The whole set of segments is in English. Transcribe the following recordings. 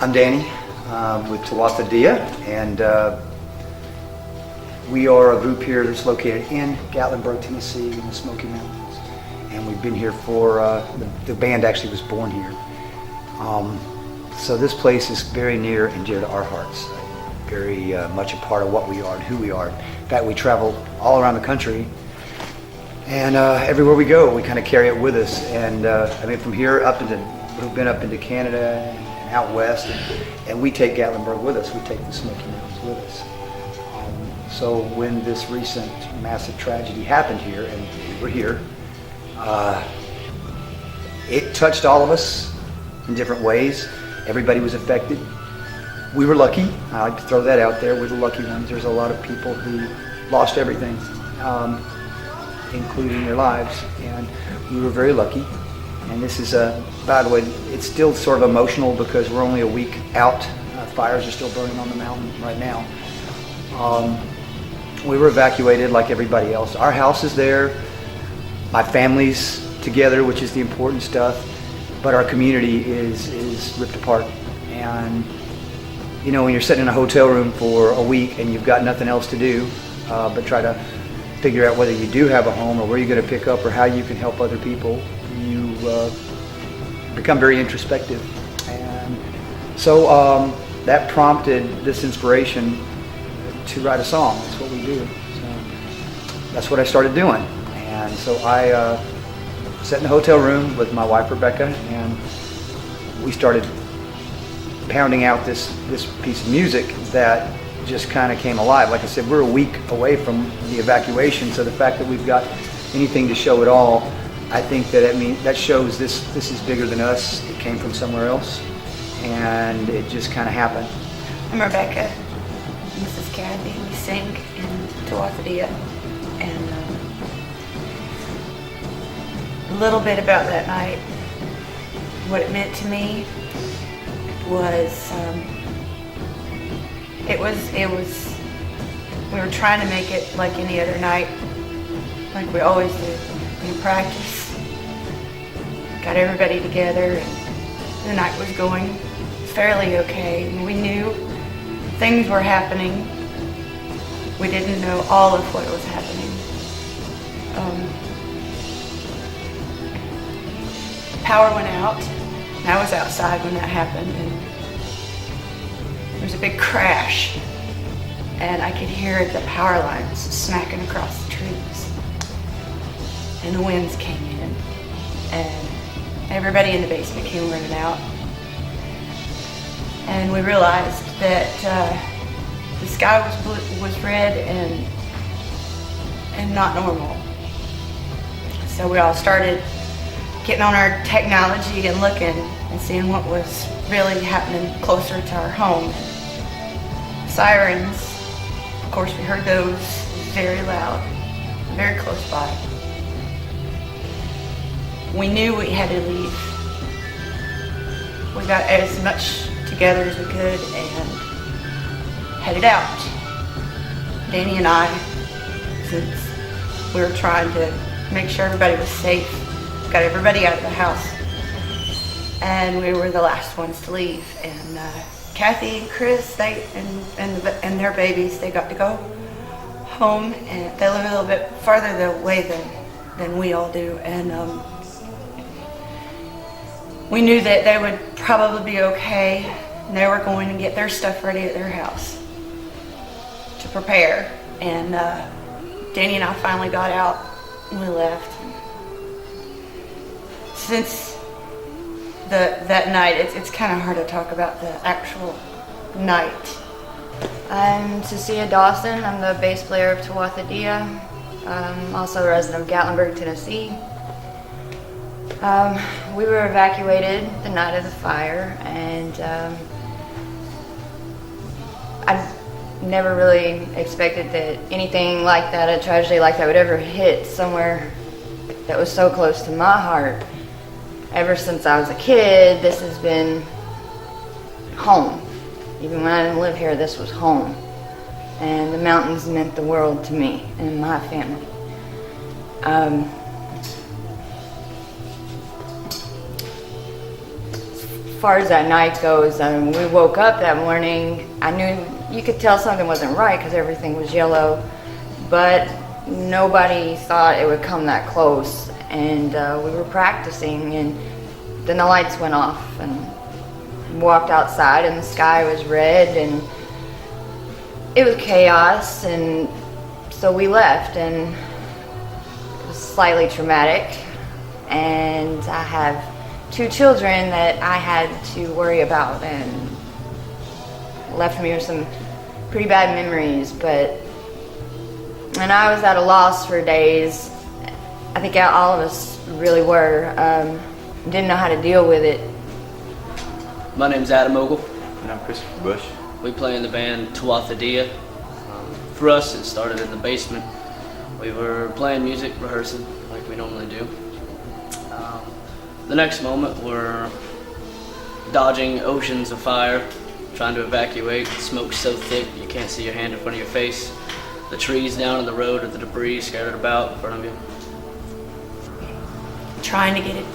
I'm Danny with Tesea, and we are a group here that's located in Gatlinburg, Tennessee, in the Smoky Mountains. And we've been here for, the band actually was born here. So this place is very near and dear to our hearts, very much a part of what we are and who we are. In fact, we travel all around the country, and everywhere we go, we kind of carry it with us. And I mean, from here up into, we've been up into Canada and out west, and we take Gatlinburg with us. We take the Smoky Mountains with us. So when this recent massive tragedy happened here, and we were here, it touched all of us in different ways. Everybody was affected. We were lucky. I like to throw that out there. We're the lucky ones. There's a lot of people who lost everything, including their lives, and we were very lucky. And this is, by the way, it's still sort of emotional because we're only a week out. Fires are still burning on the mountain right now. We were evacuated like everybody else. Our house is there. My family's together, which is the important stuff. But our community is ripped apart. And you know, when you're sitting in a hotel room for a week and you've got nothing else to do but try to figure out whether you do have a home or where you're going to pick up or how you can help other people, you become very introspective. And so that prompted this inspiration to write a song. That's what we do. So that's what I started doing. And so I sat in the hotel room with my wife Rebecca, and we started pounding out this piece of music that just kind of came alive. Like I said, we're a week away from the evacuation, so the fact that we've got anything to show at all, I think that that shows this is bigger than us. It came from somewhere else, and it just kind of happened. I'm Rebecca. This is Kathy. We sing in Tesea, and a little bit about that night. What it meant to me was, we were trying to make it like any other night, like we always do. We practice, got everybody together, and the night was going fairly okay. And we knew things were happening. We didn't know all of what was happening. Power went out, and I was outside when that happened, and there was a big crash, and I could hear the power lines smacking across the trees, and the winds came in, and everybody in the basement came running out. And we realized that the sky was red and not normal. So we all started getting on our technology and looking and seeing what was really happening closer to our home. Sirens, of course, we heard those very loud, very close by. We knew we had to leave. We got as much together as we could and headed out. Danny and I, since we were trying to make sure everybody was safe, got everybody out of the house, and we were the last ones to leave. And Kathy and Chris, and their babies, they got to go home, and they live a little bit farther away than we all do. And we knew that they would probably be okay, and they were going to get their stuff ready at their house to prepare. And Danny and I finally got out, and we left. Since that night, it's kind of hard to talk about the actual night. I'm Tesea Dawson. I'm the bass player of Tesea. I'm also a resident of Gatlinburg, Tennessee. We were evacuated the night of the fire, and I never really expected that anything like that, a tragedy like that, would ever hit somewhere that was so close to my heart. Ever since I was a kid, this has been home. Even when I didn't live here, this was home. And the mountains meant the world to me and my family. far as that night goes, we woke up that morning. I knew you could tell something wasn't right because everything was yellow, but nobody thought it would come that close. And we were practicing, and then the lights went off, and walked outside, and the sky was red, and it was chaos. And so we left, and it was slightly traumatic. And I have 2 children that I had to worry about, and left me with some pretty bad memories. And I was at a loss for days. I think all of us really were. Didn't know how to deal with it. My name's Adam Ogle. And I'm Christopher Bush. We play in the band Tesea. For us, it started in the basement. We were playing music, rehearsing like we normally do. The next moment, we're dodging oceans of fire, trying to evacuate. The smoke's so thick you can't see your hand in front of your face. The trees down in the road or the debris scattered about in front of you. Trying to get it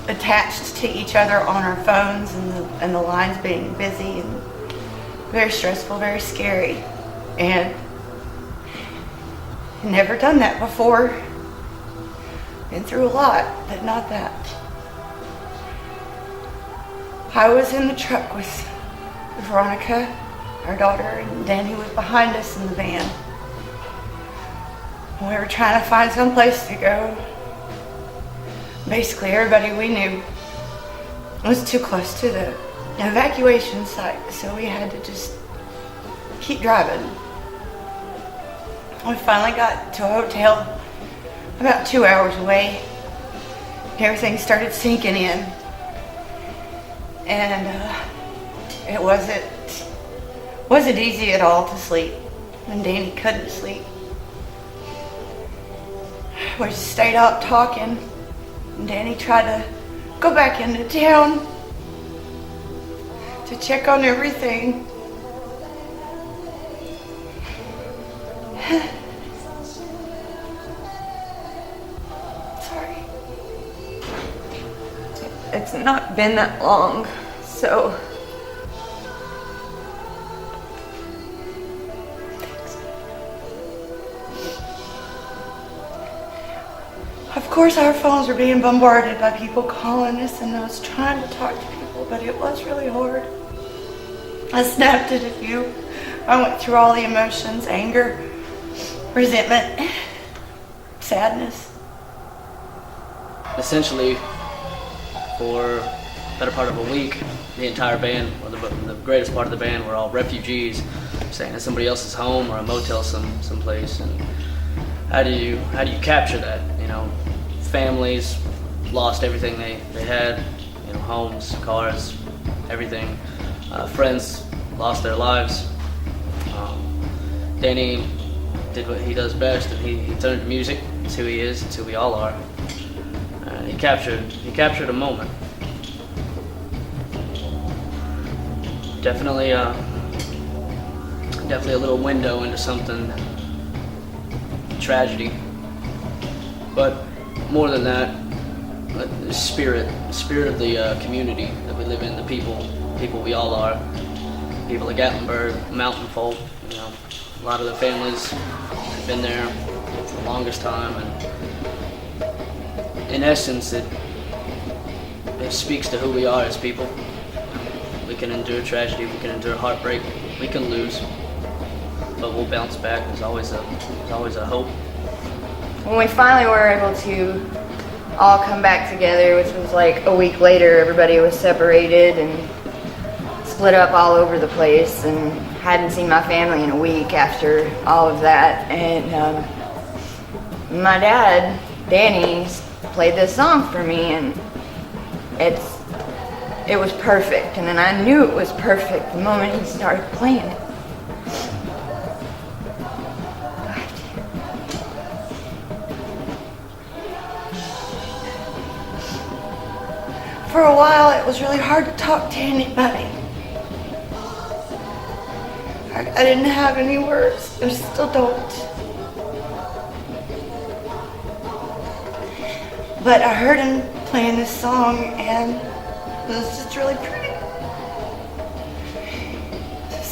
attached to each other on our phones, and the lines being busy, and very stressful, very scary. And never done that before. Been through a lot, but not that. I was in the truck with Veronica, our daughter, and Danny was behind us in the van. We were trying to find some place to go. Basically, everybody we knew was too close to the evacuation site, so we had to just keep driving. We finally got to a hotel about 2 hours away. Everything started sinking in, and it wasn't easy at all to sleep, and Danny couldn't sleep. We just stayed up talking, and Danny tried to go back into town to check on everything. Sorry. It's not been that long, so Of course, our phones were being bombarded by people calling us, and I was trying to talk to people, but it was really hard. I snapped at a few. I went through all the emotions: anger, resentment, sadness. Essentially, for the better part of a week, the entire band, or the greatest part of the band, were all refugees, staying at somebody else's home or a motel someplace. And how do you capture that? You know, families lost everything they had, you know, homes, cars, everything. Friends lost their lives. Danny did what he does best, and he turned to music. It's who he is. It's who we all are. He captured a moment. Definitely a little window into something, tragedy. But more than that, the spirit of the community that we live in, the people we all are, people of Gatlinburg, mountain folk. You know, a lot of the families have been there for the longest time, and in essence, it speaks to who we are as people. We can endure tragedy, we can endure heartbreak, we can lose, but we'll bounce back. There's always a hope. when we finally were able to all come back together, which was like a week later, everybody was separated and split up all over the place, and hadn't seen my family in a week after all of that. And my dad, Danny, played this song for me, and it was perfect. And then I knew it was perfect the moment he started playing it. For a while, it was really hard to talk to anybody. I didn't have any words. I still don't. But I heard him playing this song, and It's just really pretty.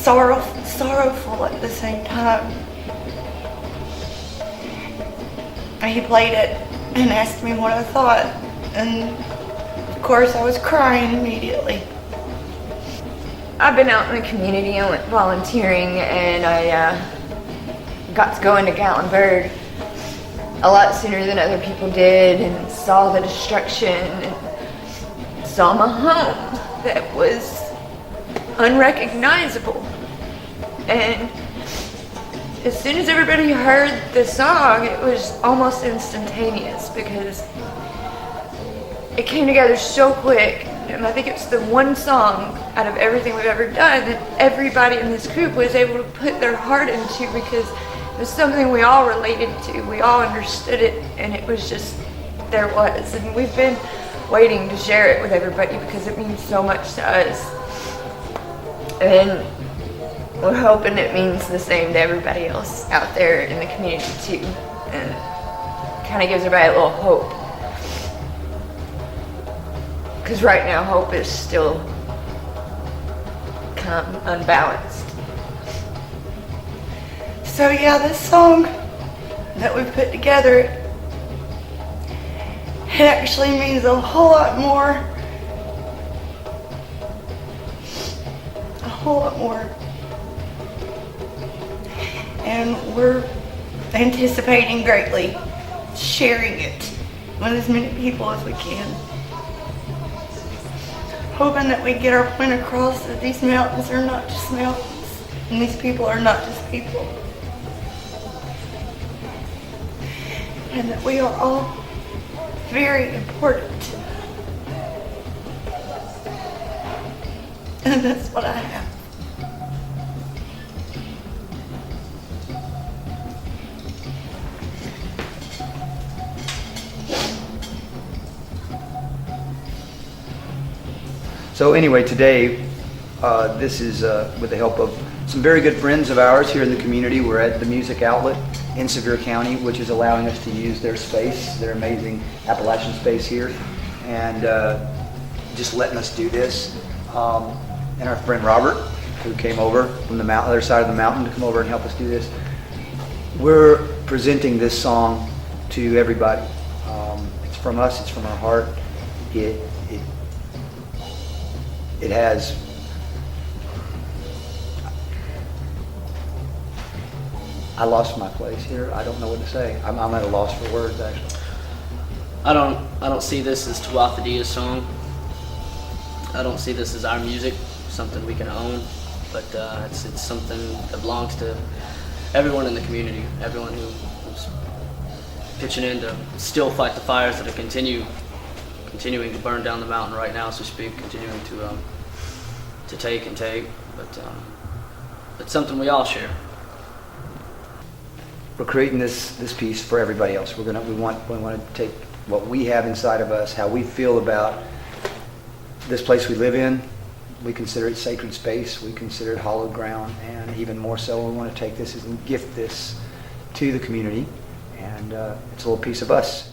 Sorrowful at the same time. He played it and asked me what I thought, and of course I was crying immediately. I've been out in the community and went volunteering, and I got to go into Gatlinburg a lot sooner than other people did, and saw the destruction, and saw my home that was unrecognizable. And as soon as everybody heard the song, it was almost instantaneous because it came together so quick. And I think it's the one song out of everything we've ever done that everybody in this group was able to put their heart into, because it was something we all related to. We all understood it, and it was just, there was. And we've been waiting to share it with everybody because it means so much to us. And we're hoping it means the same to everybody else out there in the community too. And kind of gives everybody a little hope. Because right now, hope is still kind of unbalanced. So yeah, this song that we put together, it actually means a whole lot more. A whole lot more. And we're anticipating greatly sharing it with as many people as we can. Hoping that we get our point across that these mountains are not just mountains, and these people are not just people. And that we are all very important. And that's what I have. So anyway, today, this is with the help of some very good friends of ours here in the community. We're at the Music Outlet in Sevier County, which is allowing us to use their space, their amazing Appalachian space here, and just letting us do this. And our friend Robert, who came over from the other side of the mountain to come over and help us do this. We're presenting this song to everybody. It's from us, it's from our heart. It has, I lost my place here. I don't know what to say. I'm at a loss for words, actually. I don't see this as Tuatha Dea's song. I don't see this as our music, something we can own, but it's something that belongs to everyone in the community, everyone who's pitching in to still fight the fires that are continuing to burn down the mountain right now as we speak, continuing to take, but it's something we all share. We're creating this piece for everybody else. We want to take what we have inside of us, how we feel about this place we live in. We consider it sacred space. We consider it hallowed ground, and even more so, we want to take this and gift this to the community, and it's a little piece of us.